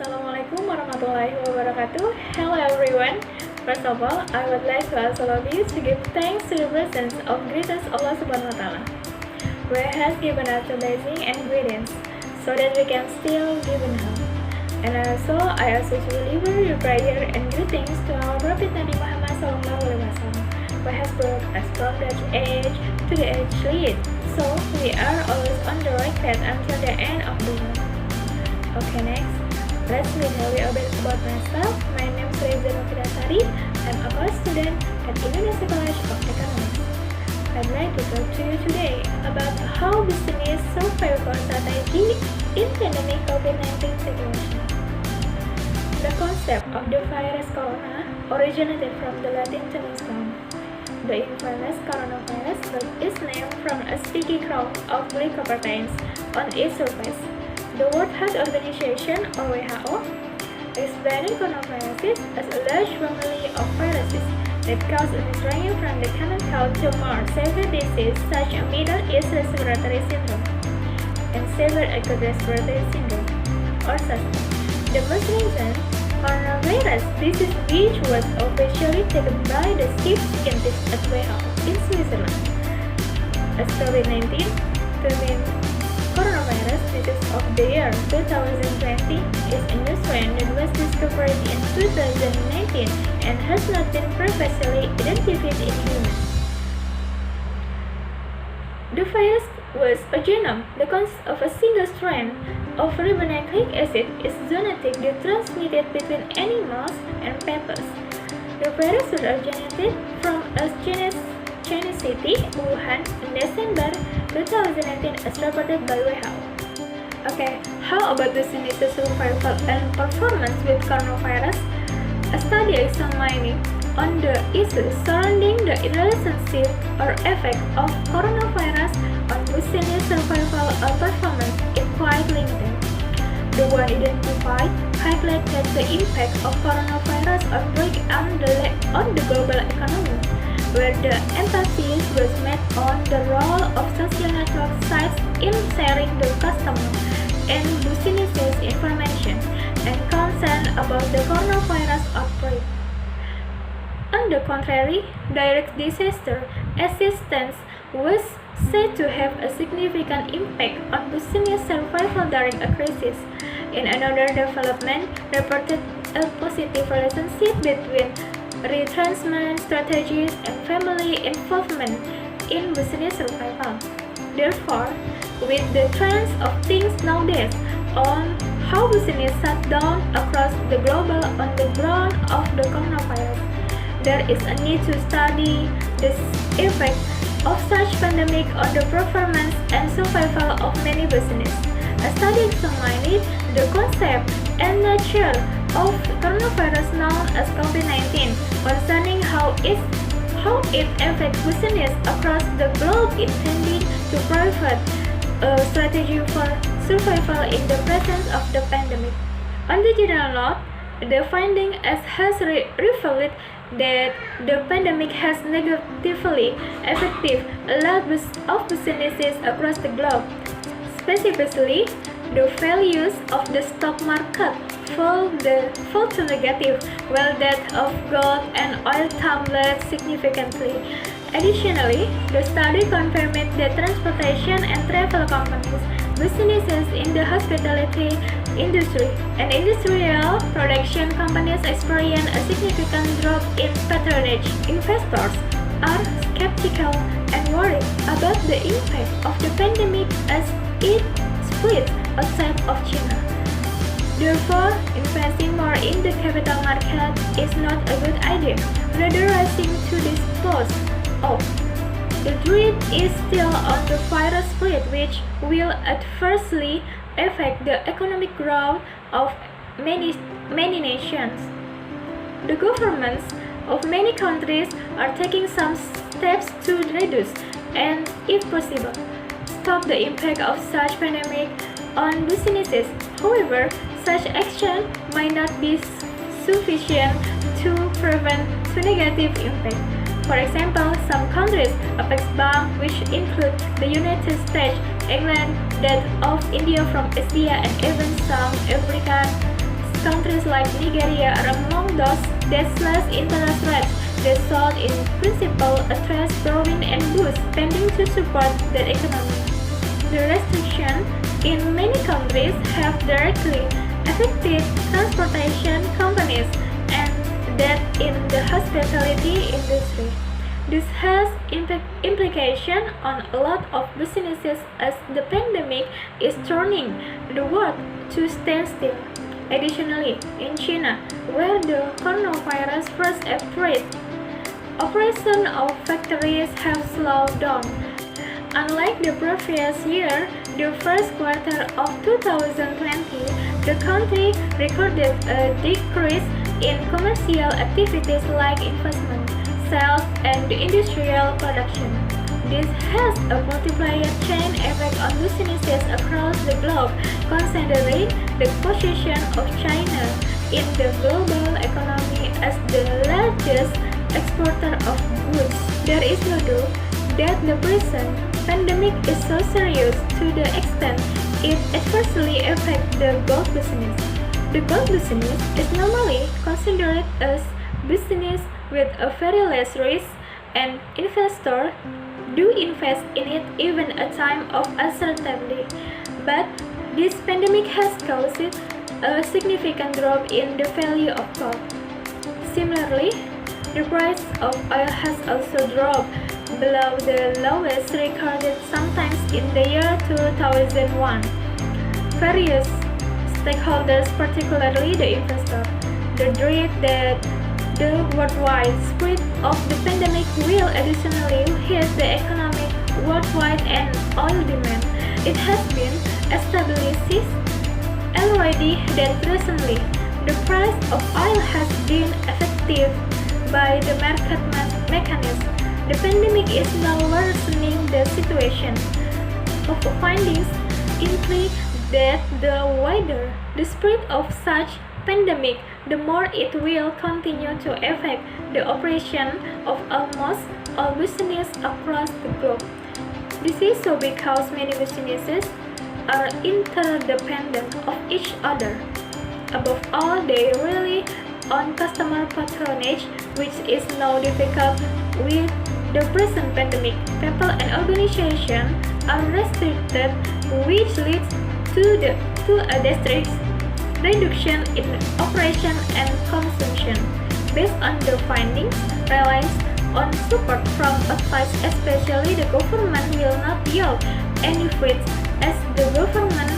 Assalamualaikum warahmatullahi wabarakatuh. Hello everyone. First of all, I would like to ask all of you to give thanks to the presence of greatest Allah Subhanahu wa Ta'ala, who has given us the blessing and guidance so that we can still live in Him. And also, I ask you to deliver your prayer and greetings to our Prophet Nabi Muhammad SAW, who has brought us from that age to the age lead. So we are always on the right path until the end of the world. Okay, next. Let's me tell you a bit about myself. My name is Reza Novitasari. I'm a college student at Indonesia College of Economics. I'd like to talk to you today about how business survival strategy in pandemic COVID-19 situation. The concept of the virus corona originated from the Latin term. The infamous coronavirus got its name from a sticky cloud of glycoproteins on its surface. The World Health Organization, or WHO, explained coronaviruses as a large family of viruses that cause illness ranging from the common cold to more severe diseases such as Middle East Respiratory Syndrome and Severe Acute Respiratory Syndrome, or SARS. The most recent coronavirus disease, which was officially taken by the chief scientist at WHO in Switzerland as COVID-19, termed coronavirus disease of the year 2020, is a new strain that was discovered in 2019 and has not been previously identified in humans. The virus was a genome that consists of a single strand of ribonucleic acid is zoonotically transmitted between animals and peppers. The virus was originated from a Chinese city, Wuhan, in December 2019 as reported by WHO. Okay, how about the business survival and performance with coronavirus? A study examining on the issues surrounding the relationship or effect of coronavirus on business survival or performance is quite limited. The one identified highlighted the impact of coronavirus outbreak on the global economy, where the emphasis was made on the role of social network sites in sharing the customer and businesses information and concern about the coronavirus outbreak. On the contrary, direct disaster assistance was said to have a significant impact on business survival during a crisis. In another development, reported a positive relationship between retrenchment strategies and family involvement in business survival. Therefore, with the trends of things nowadays on how business shut down across the global on the ground of the coronavirus, there is a need to study the effect of such pandemic on the performance and survival of many businesses. A study examined the concept and nature of coronavirus known as COVID-19, concerning how it affects business across the globe, intending to provide a strategy for survival in the presence of the pandemic. On the general note, the finding has revealed that the pandemic has negatively affected a lot of businesses across the globe. Specifically, the values of the stock market fall to negative, while that of gold and oil tumbled significantly. Additionally, the study confirmed that transportation and travel companies, businesses in the hospitality industry, and industrial production companies experienced a significant drop in patronage. Investors are skeptical and worried about the impact of the pandemic as it spreads outside of China. Therefore, investing more in the capital market is not a good idea. Rather, rushing to dispose of the threat is still on the virus spread, which will adversely affect the economic growth of many nations. The governments of many countries are taking some steps to reduce and, if possible, stop the impact of such pandemic on businesses. However, such action might not be sufficient to prevent the negative impact. For example, some countries, Apex Bank, which include the United States, England, that of India from Asia, and even some African countries like Nigeria are among those that slash interest rates. They sought in principle a trust growing and boost spending to support their economy. The restrictions in many countries have directly affected transportation companies and that in the hospitality industry. This has implications on a lot of businesses as the pandemic is turning the world to standstill. Additionally, in China, where the coronavirus first appeared, operations of factories have slowed down. Unlike the previous year, the first quarter of 2020, the country recorded a decrease in commercial activities like investment, sales, and industrial production. This has a multiplier chain effect on businesses across the globe, considering the position of China in the global economy as the largest exporter of goods. There is no doubt that the present pandemic is so serious to the extent it adversely affects the gold business. The gold business is normally considered as business with a very less risk, and investors do invest in it even at a time of uncertainty. But this pandemic has caused a significant drop in the value of gold. Similarly, the price of oil has also dropped below the lowest recorded sometimes in the year 2001. Various stakeholders, particularly the investors, the dread that the worldwide spread of the pandemic will additionally hit the economy worldwide and oil demand. It has been established already that recently the price of oil has been affected by the market mechanism. The pandemic is now worsening the situation. Of findings imply that the wider the spread of such pandemic, the more it will continue to affect the operation of almost all businesses across the globe. This is so because many businesses are interdependent of each other. Above all, they rely on customer patronage, which is now difficult with the present pandemic. People and organizations are restricted, which leads to a drastic reduction in operation and consumption. Based on the findings, reliance on support from advice, especially the government, will not yield any fruits as the government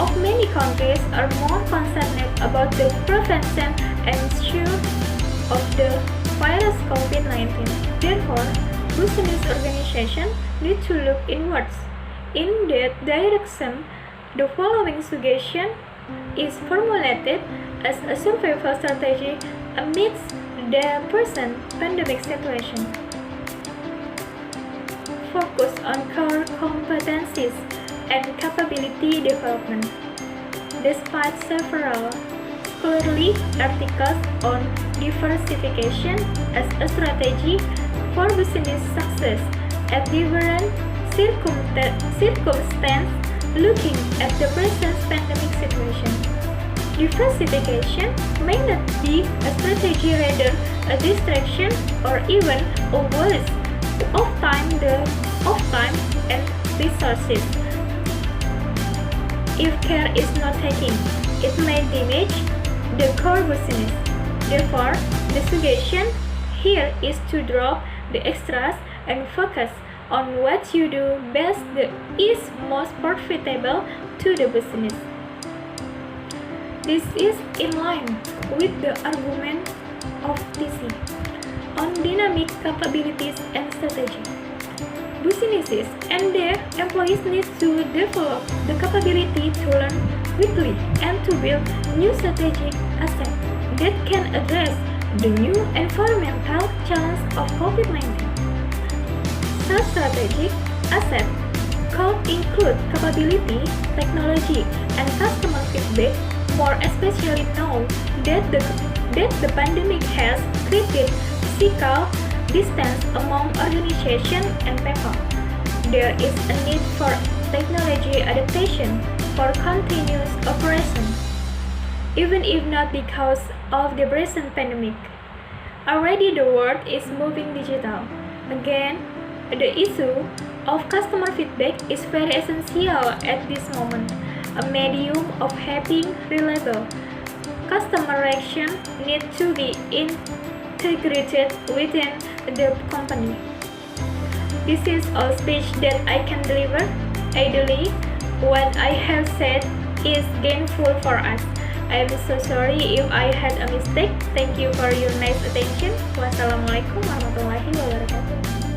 of many countries are more concerned about the prevention and cure of the virus COVID-19. Therefore, business organizations need to look inwards. In that direction, the following suggestion is formulated as a survival strategy amidst the present pandemic situation. Focus on core competencies and capability development. Despite several scholarly articles on diversification as a strategy for business success at different circumstances, looking at the present pandemic situation, diversification may not be a strategy, rather a distraction or even a waste of time and resources. If care is not taken, it may damage the core business. Therefore, the suggestion here is to drop the extras and focus on what you do best that is most profitable to the business. This is in line with the argument of TC on dynamic capabilities and strategy. Businesses and their employees need to develop the capability to learn quickly and to build new strategic assets that can address the new environmental challenge of COVID-19. Such strategic assets could include capability, technology, and customer feedback, more especially now that the pandemic has created physical distance among organizations and people. There is a need for technology adaptation for continuous operation. even if not because of the present pandemic. Already the world is moving digital. Again, the issue of customer feedback is very essential at this moment, a medium of having reliable customer reaction needs to be integrated within the company. This is all speech that I can deliver. Ideally, what I have said is gainful for us. I am so sorry if I had a mistake. Thank you for your nice attention. Wassalamualaikum warahmatullahi wabarakatuh.